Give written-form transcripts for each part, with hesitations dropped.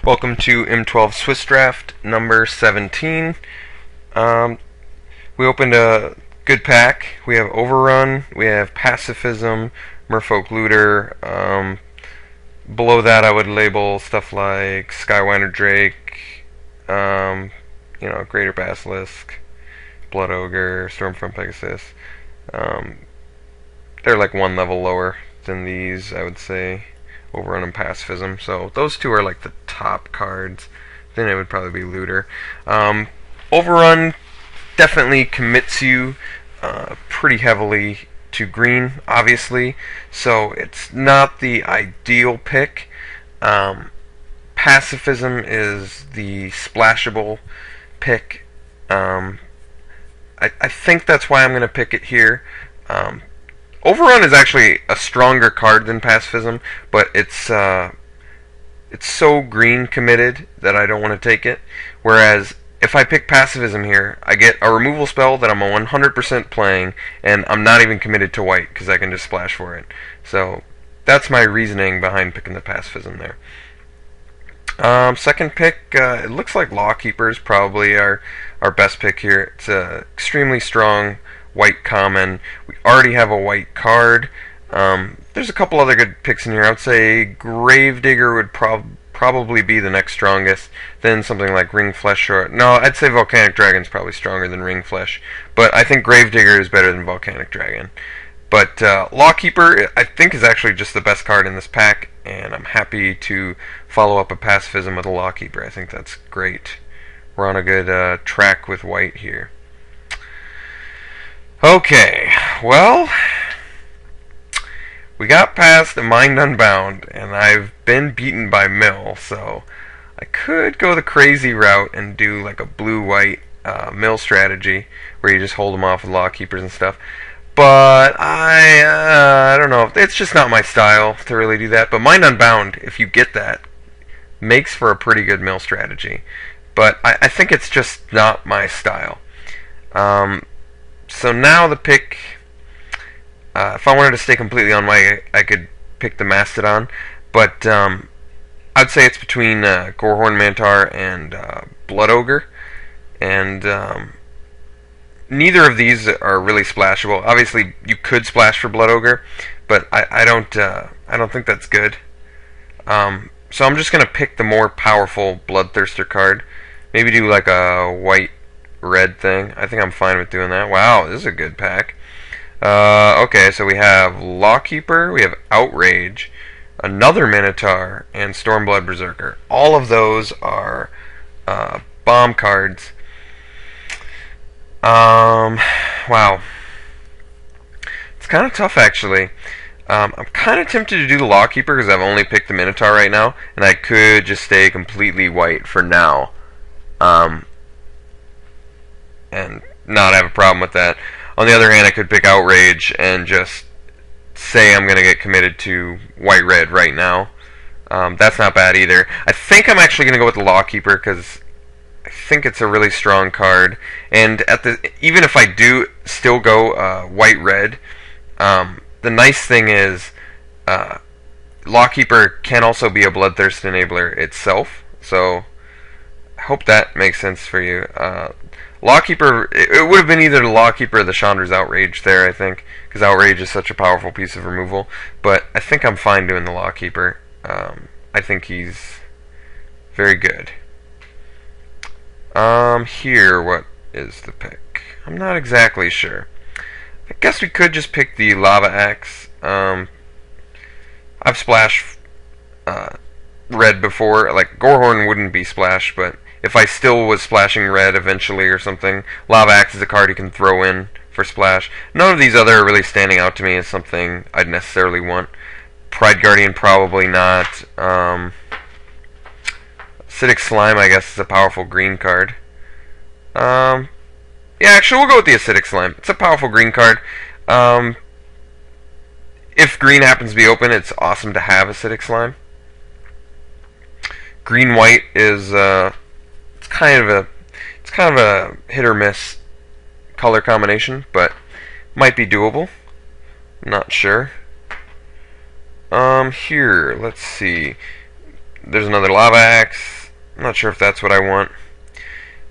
Welcome to M12 Swiss Draft number 17. We opened a good pack. We have Overrun, we have Pacifism, Merfolk Looter. Below that I would label stuff like Skywinder Drake, Greater Basilisk, Blood Ogre, Stormfront Pegasus. They're like one level lower than these, I would say. Overrun and Pacifism. So those two are like the top cards. Then it would probably be Looter. Overrun definitely commits you pretty heavily to green, obviously. So it's not the ideal pick. Pacifism is the splashable pick. I think that's why I'm going to pick it here. Overrun is actually a stronger card than Pacifism, but it's so green committed that I don't want to take it. Whereas if I pick Pacifism here, I get a removal spell that I'm 100% playing, and I'm not even committed to white because I can just splash for it. So that's my reasoning behind picking the Pacifism there. Second pick, it looks like Lawkeeper is probably our best pick here. It's a extremely strong white common. We already have a white card. There's a couple other good picks in here. I would say Gravedigger would probably be the next strongest. Then something like Ringflesh or... No, I'd say Volcanic Dragon's probably stronger than Ringflesh. But I think Gravedigger is better than Volcanic Dragon. But Lawkeeper, I think, is actually just the best card in this pack. And I'm happy to follow up a Pacifism with a Lawkeeper. I think that's great. We're on a good track with white here. Okay, well, we got past the Mind Unbound, and I've been beaten by Mill, so I could go the crazy route and do like a blue-white Mill strategy, where you just hold them off with Lawkeepers and stuff. But I don't know, it's just not my style to really do that. But Mind Unbound, if you get that, makes for a pretty good Mill strategy. But I think it's just not my style. So now the pick, if I wanted to stay completely on white, I could pick the Mastodon, but I'd say it's between Gorehorn Mantar and Blood Ogre, and neither of these are really splashable. Obviously, you could splash for Blood Ogre, but I don't think that's good. So I'm just gonna pick the more powerful Bloodthirster card. Maybe do like a white-red thing. I think I'm fine with doing that. Wow, this is a good pack. Okay, so we have Lawkeeper, we have Outrage, another Minotaur, and Stormblood Berserker. All of those are bomb cards. Wow. It's kind of tough, actually. I'm kind of tempted to do the Lawkeeper because I've only picked the Minotaur right now, and I could just stay completely white for now. And not have a problem with that. On the other hand, I could pick Outrage and just say I'm going to get committed to white-red right now. That's not bad either. I think I'm actually going to go with the Lawkeeper because I think it's a really strong card. And even if I do still go white-red, the nice thing is Lawkeeper can also be a Bloodthirst enabler itself. So I hope that makes sense for you. Lawkeeper, it would have been either the Lawkeeper or the Chandra's Outrage there, I think, because Outrage is such a powerful piece of removal. But I think I'm fine doing the Lawkeeper. I think he's very good. Here, what is the pick? I'm not exactly sure. I guess we could just pick the Lava Axe. I've splashed red before. Like, Gorehorn wouldn't be splashed, but if I still was splashing red eventually or something, Lava Axe is a card you can throw in for splash. None of these other are really standing out to me as something I'd necessarily want. Pride Guardian, probably not. Acidic Slime, I guess, is a powerful green card. Yeah, actually, we'll go with the Acidic Slime. It's a powerful green card. If green happens to be open, it's awesome to have Acidic Slime. Green-white is it's kind of a hit or miss color combination, but might be doable. Not sure. Here, let's see. There's another Lava Axe. I'm not sure if that's what I want.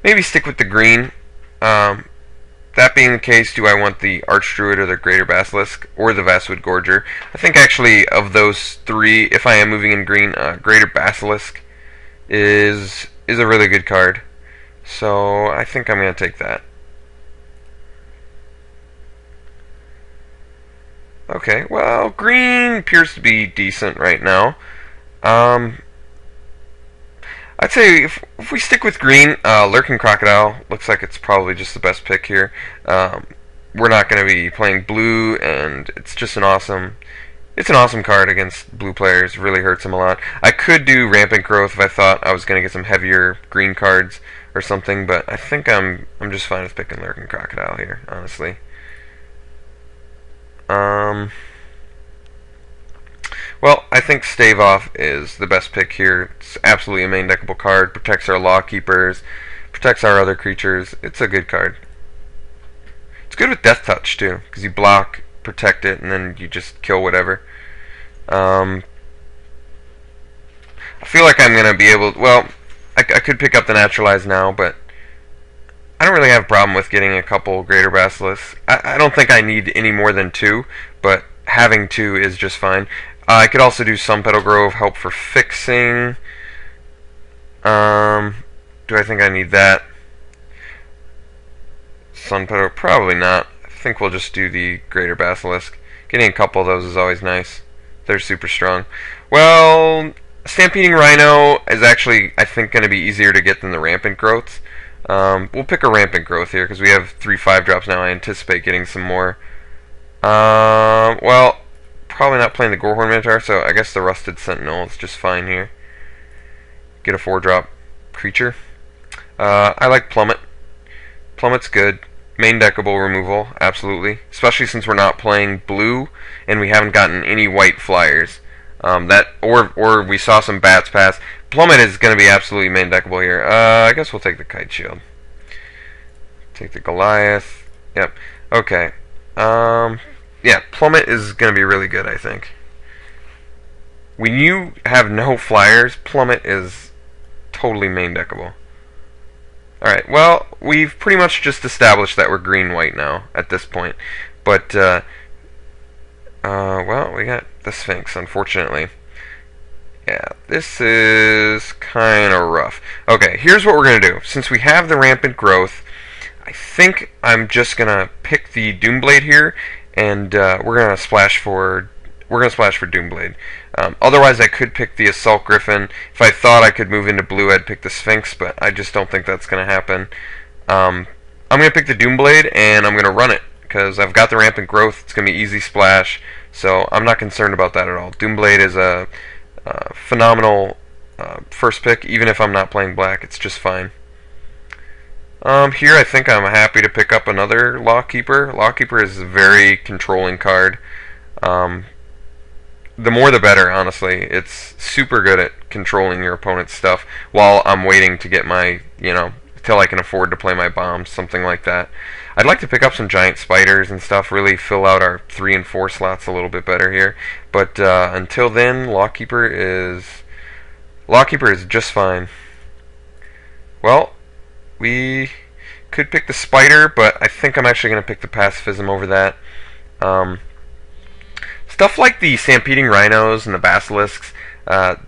Maybe stick with the green. That being the case, do I want the Archdruid or the Greater Basilisk or the Vastwood Gorger? I think actually of those three, if I am moving in green, Greater Basilisk is a really good card. So I think I'm going to take that. Okay, well, green appears to be decent right now. I'd say if we stick with green, Lurking Crocodile looks like it's probably just the best pick here. We're not going to be playing blue, and it's just an awesome card against blue players. Really hurts them a lot. I could do Rampant Growth if I thought I was going to get some heavier green cards or something, but I think I'm just fine with picking Lurking Crocodile here, honestly. Well, I think Stave Off is the best pick here. It's absolutely a main deckable card. Protects our Law Keepers, protects our other creatures. It's a good card. It's good with Death Touch too, because you block, protect it, and then you just kill whatever. I feel like I'm gonna be able. Well, I could pick up the Naturalize now, but I don't really have a problem with getting a couple Greater Basilisks. I don't think I need any more than two, but having two is just fine. I could also do Sunpetal Grove, help for fixing. Do I think I need that? Sunpetal, probably not. I think we'll just do the Greater Basilisk. Getting a couple of those is always nice. They're super strong. Well, Stampeding Rhino is actually, I think, going to be easier to get than the Rampant Growths. We'll pick a Rampant Growth here, because we have 3 5-drops now. I anticipate getting some more. Well, probably not playing the Gorehorn Minotaur, so I guess the Rusted Sentinel is just fine here. Get a 4-drop creature. I like Plummet. Plummet's good. Main deckable removal, absolutely. Especially since we're not playing blue, and we haven't gotten any white flyers. Or we saw some bats pass. Plummet is going to be absolutely main deckable here. I guess we'll take the Kite Shield. Take the Goliath. Yep. Okay. Yeah, Plummet is going to be really good, I think. When you have no flyers, Plummet is totally main deckable. Alright, well, we've pretty much just established that we're green-white now at this point. But, well, we got the Sphinx, unfortunately. Yeah, this is kind of rough. Okay, here's what we're going to do. Since we have the Rampant Growth, I think I'm just going to pick the Doomblade here, and we're going to splash for Doomblade. Otherwise, I could pick the Assault Griffin. If I thought I could move into blue, I'd pick the Sphinx, but I just don't think that's going to happen. I'm going to pick the Doomblade, and I'm going to run it, because I've got the Rampant Growth. It's going to be easy splash, so I'm not concerned about that at all. Doomblade is a phenomenal first pick, even if I'm not playing black. It's just fine. Here I think I'm happy to pick up another Law Keeper. Law Keeper is a very controlling card. The more the better, honestly. It's super good at controlling your opponent's stuff while I'm waiting to get my, till I can afford to play my bombs, something like that. I'd like to pick up some giant spiders and stuff, really fill out our 3 and 4 slots a little bit better here. But until then, Law Keeper is just fine. Well, we could pick the spider, but I think I'm actually going to pick the pacifism over that. Stuff like the Stampeding Rhinos and the Basilisks,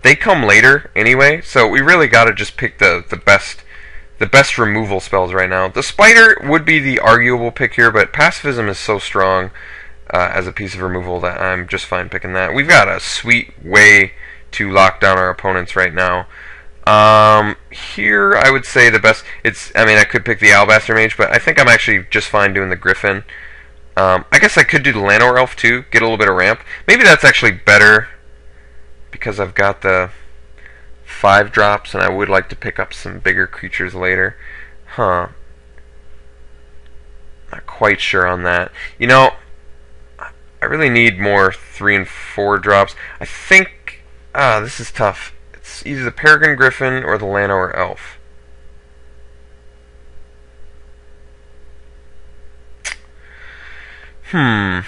they come later anyway, so we really got to just pick the best removal spells right now. The spider would be the arguable pick here, but pacifism is so strong as a piece of removal that I'm just fine picking that. We've got a sweet way to lock down our opponents right now. Here I would say the best, I could pick the Alabaster Mage, but I think I'm actually just fine doing the Griffin. I guess I could do the Llanowar Elf too, get a little bit of ramp. Maybe that's actually better because I've got the 5 drops and I would like to pick up some bigger creatures later. Not quite sure on that. I really need more 3 and 4 drops. I think, this is tough. It's either the Peregrine Griffin or the Llanowar Elf. I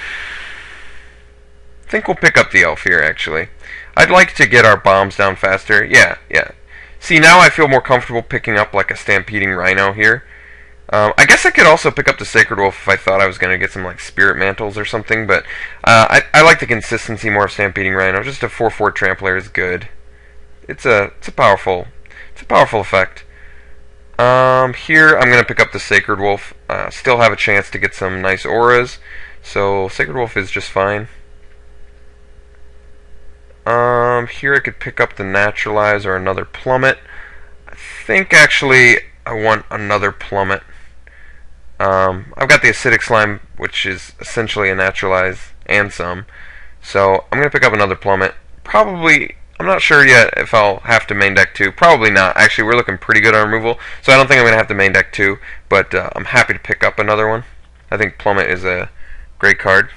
think we'll pick up the elf here, actually. I'd like to get our bombs down faster. Yeah, yeah. See, now I feel more comfortable picking up like a stampeding rhino here. I guess I could also pick up the Sacred Wolf if I thought I was going to get some like Spirit Mantles or something, but I like the consistency more of Stampeding Rhino. Just a 4/4 Trampler is good. It's a powerful effect. Here I'm going to pick up the Sacred Wolf. Still have a chance to get some nice auras, so Sacred Wolf is just fine. Here I could pick up the Naturalize or another Plummet. I think actually I want another Plummet. I've got the Acidic Slime, which is essentially a Naturalize and some. So I'm going to pick up another Plummet. Probably, I'm not sure yet if I'll have to main deck 2. Probably not. Actually, we're looking pretty good on removal, so I don't think I'm going to have to main deck 2. But I'm happy to pick up another one. I think Plummet is a great card.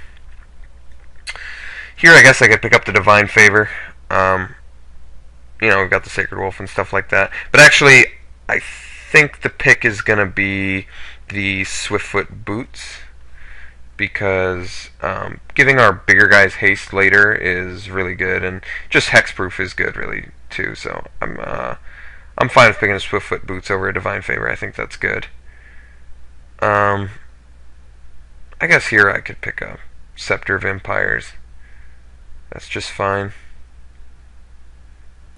Here I guess I could pick up the Divine Favor. You know, we've got the Sacred Wolf and stuff like that. But actually, I think the pick is going to be the Swiftfoot Boots, because giving our bigger guys haste later is really good, and just hexproof is good really too. So I'm fine with picking a Swiftfoot Boots over a Divine Favor. I think that's good. I guess here I could pick up Scepter of Empires. That's just fine.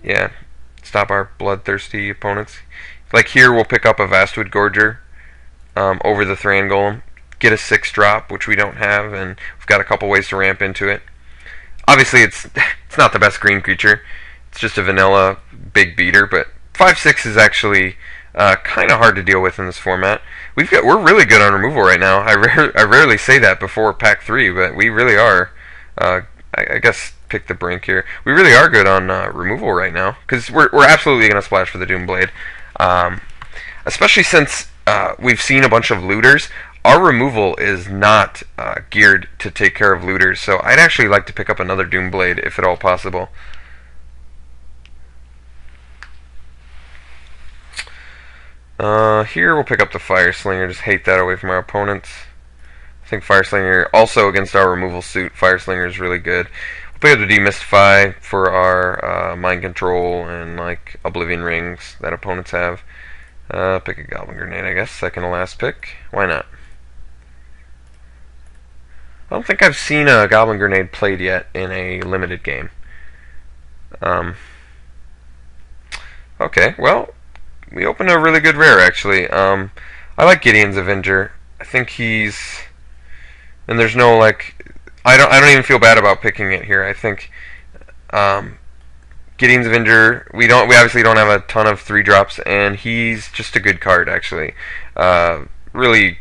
Yeah, stop our bloodthirsty opponents. Like here, we'll pick up a Vastwood Gorger over the Thran Golem, get a 6-drop, which we don't have, and we've got a couple ways to ramp into it. Obviously, it's not the best green creature. It's just a vanilla big beater, but 5/6 is actually kind of hard to deal with in this format. We're really good on removal right now. I rarely say that before Pack 3, but we really are. I guess pick the Brink here. We really are good on removal right now, because we're absolutely going to splash for the Doomblade. Especially since we've seen a bunch of looters. Our removal is not geared to take care of looters, so I'd actually like to pick up another Doomblade if at all possible. Here we'll pick up the Fire Slinger, just hate that away from our opponents. I think Fire Slinger, also against our removal suit, Fire Slinger is really good. We'll pick up the Demystify for our Mind Control and like Oblivion Rings that opponents have. Pick a Goblin Grenade, I guess, second to last pick. Why not? I don't think I've seen a Goblin Grenade played yet in a limited game. Okay, well, we opened a really good rare, actually. I like Gideon's Avenger. I think he's... And there's no, like... I don't even feel bad about picking it here. I think... Gideon's Avenger, we obviously don't have a ton of 3-drops, and he's just a good card, actually. Really...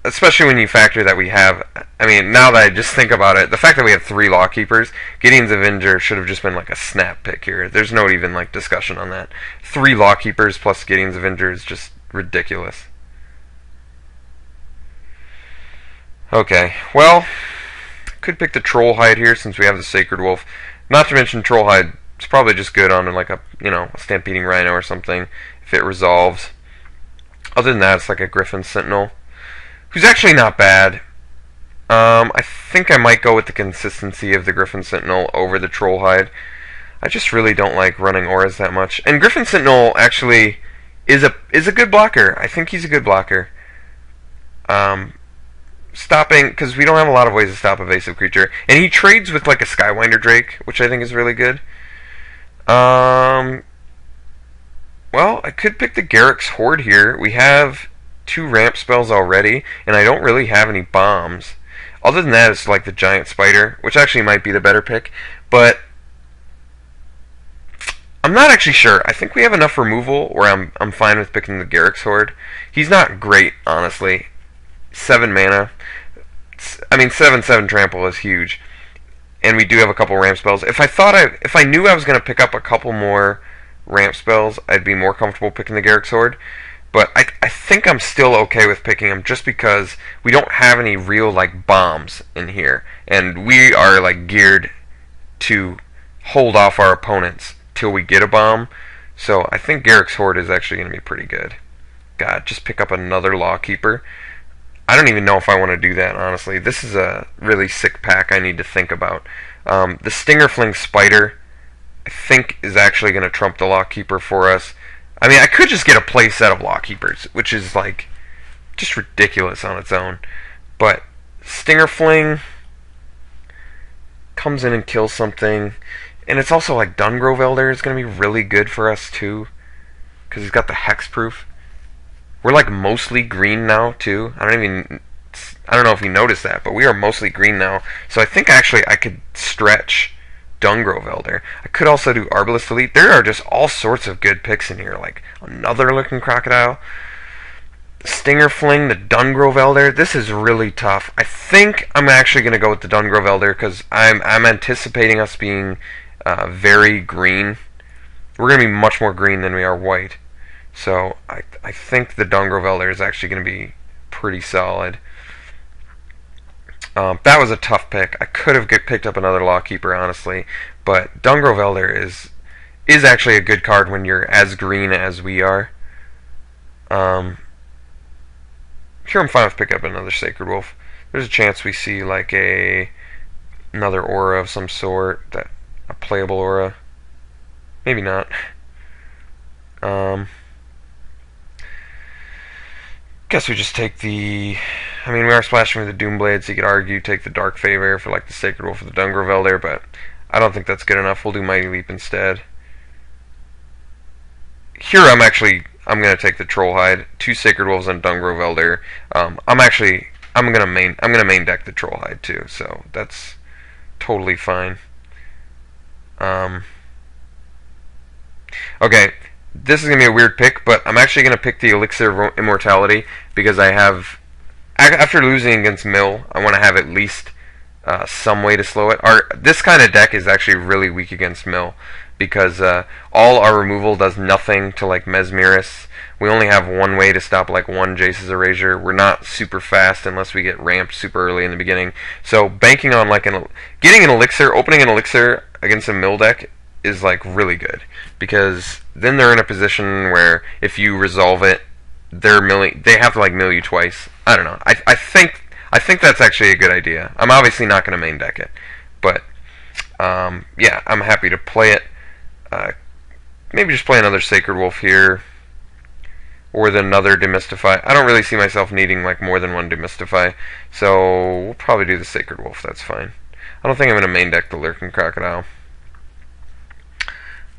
Especially when you factor that we have... I mean, now that I just think about it, the fact that we have 3 Lawkeepers, Gideon's Avenger should have just been like a snap pick here. There's no even like discussion on that. 3 Lawkeepers plus Gideon's Avenger is just ridiculous. Okay, well, could pick the Trollhide here since we have the Sacred Wolf. Not to mention Trollhide is probably just good on like a, you know, a Stampeding Rhino or something if it resolves. Other than that, it's like a Griffin Sentinel, who's actually not bad. I think I might go with the consistency of the Griffin Sentinel over the Trollhide. I just really don't like running auras that much. And Griffin Sentinel actually is a good blocker. I think he's a good blocker. Stopping, because we don't have a lot of ways to stop evasive creature. And he trades with like a Skywinder Drake, which I think is really good. Well, I could pick the Garruk's Horde here. We have 2 ramp spells already, and I don't really have any bombs. Other than that, it's like the Giant Spider, which actually might be the better pick. But I'm not actually sure. I think we have enough removal where I'm fine with picking the Garruk's Horde. He's not great, honestly. 7 mana. I mean, 7/7 trample is huge, and we do have a couple ramp spells. If I knew I was going to pick up a couple more ramp spells, I'd be more comfortable picking the Garruk's Horde. But I think I'm still okay with picking him just because we don't have any real like bombs in here, and we are like geared to hold off our opponents till we get a bomb. So I think Garruk's Horde is actually going to be pretty good. God, just pick up another Lawkeeper. I don't even know if I want to do that, honestly. This is a really sick pack I need to think about. The Stingerfling Spider think is actually going to trump the Lockkeeper for us. I mean, I could just get a play set of Lockkeepers, which is like just ridiculous on its own. But Stinger Fling comes in and kills something. And it's also like Dungrove Elder is going to be really good for us too, because he's got the hexproof. We're like mostly green now too. I don't know if you noticed that, but we are mostly green now. So I think actually I could stretch Dungrove Elder. I could also do Arbalest Elite. There are just all sorts of good picks in here, like another Lurking Crocodile, Stinger Fling, the Dungrove Elder. This is really tough. I think I'm actually going to go with the Dungrove Elder because I'm anticipating us being very green. We're going to be much more green than we are white. So I think the Dungrove Elder is actually going to be pretty solid. That was a tough pick. I could have picked up another Lockkeeper, honestly, but Dungrove Elder is actually a good card when you're as green as we are. Sure, I'm fine with picking up another Sacred Wolf. There's a chance we see like another aura of some sort, a playable aura. Maybe not. Guess we just take the... I mean, we are splashing with the Doomblade, so you could argue take the Dark Favor for like the Sacred Wolf or the Dungrove Elder, but I don't think that's good enough. We'll do Mighty Leap instead. Here I'm gonna take the Trollhide, 2 Sacred Wolves and Dungrove Elder. I'm gonna main deck the Trollhide too, so that's totally fine. Okay, this is going to be a weird pick, but I'm actually going to pick the Elixir of Immortality because I have, after losing against Mill, I want to have at least some way to slow it. This kind of deck is actually really weak against Mill because all our removal does nothing to like Mesmerus. We only have one way to stop like one Jace's Erasure. We're not super fast unless we get ramped super early in the beginning. So banking on like getting an Elixir, opening an Elixir against a Mill deck is like really good because then they're in a position where if you resolve it, they have to like mill you twice. I don't know. I think that's actually a good idea. I'm obviously not going to main deck it, but yeah, I'm happy to play it. Maybe just play another Sacred Wolf here, or another Demystify. I don't really see myself needing like more than one Demystify, so we'll probably do the Sacred Wolf. That's fine. I don't think I'm going to main deck the Lurking Crocodile.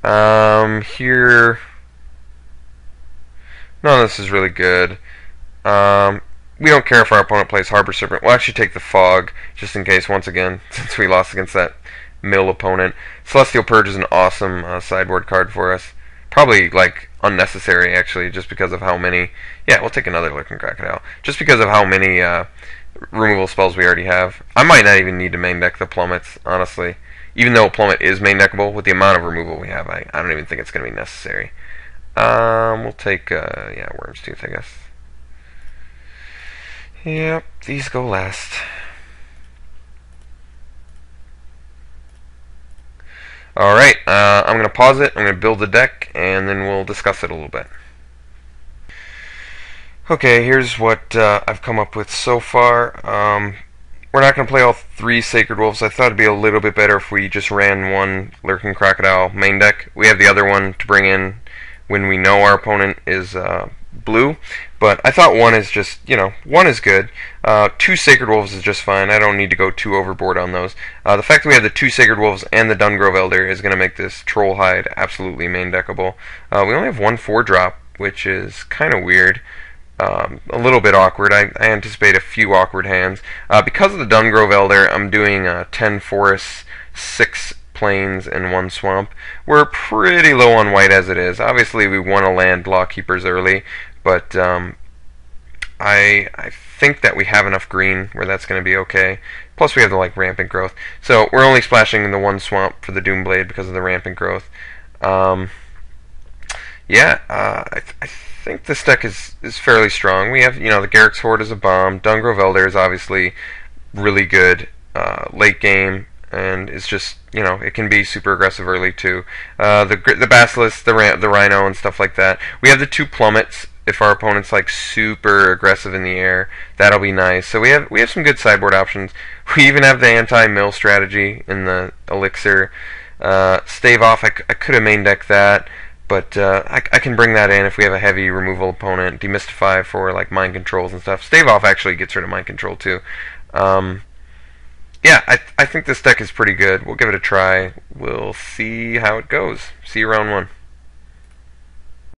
Here, none of this is really good. We don't care if our opponent plays Harbor Serpent. We'll actually take the Fog, just in case, once again, since we lost against that Mill opponent. Celestial Purge is an awesome sideboard card for us. Probably, like, unnecessary, actually, just because of how many... Yeah, we'll take another Lurking Crocodile. Just because of how many removal spells we already have. I might not even need to main deck the Plummets, honestly. Even though Plummet is main deckable, with the amount of removal we have, I don't even think it's going to be necessary. We'll take, yeah, Worm's Tooth, I guess. Yep, these go last. Alright, I'm going to pause it, I'm going to build the deck, and then we'll discuss it a little bit. Okay, here's what I've come up with so far. We're not going to play all 3 Sacred Wolves. I thought it'd be a little bit better if we just ran one Lurking Crocodile main deck. We have the other one to bring in when we know our opponent is blue. But I thought one is just, one is good. 2 Sacred Wolves is just fine. I don't need to go too overboard on those. The fact that we have the 2 Sacred Wolves and the Dungrove Elder is going to make this Trollhide absolutely main deckable. We only have one 4-drop, which is kind of weird. A little bit awkward. I anticipate a few awkward hands. Because of the Dungrove Elder, I'm doing 10 forests, 6 plains, and 1 swamp. We're pretty low on white as it is. Obviously, we want to land Lockkeepers early, but I think that we have enough green where that's going to be okay. Plus, we have the rampant growth. So we're only splashing the 1 swamp for the Doomblade because of the rampant growth. Yeah, I think this deck is fairly strong. We have, the Garruk's Horde is a bomb. Dungrove Elder is obviously really good late game, and it's just, it can be super aggressive early too. The Basilisk, the Rhino, and stuff like that. We have the 2 Plummets. If our opponent's super aggressive in the air, that'll be nice. So we have some good sideboard options. We even have the anti-mill strategy in the Elixir. Stave Off, I could have main decked that, but I can bring that in if we have a heavy removal opponent. Demystify for like mind controls and stuff. Stave Off actually gets rid of mind control too. Yeah, I think this deck is pretty good. We'll give it a try. We'll see how it goes. See you round 1.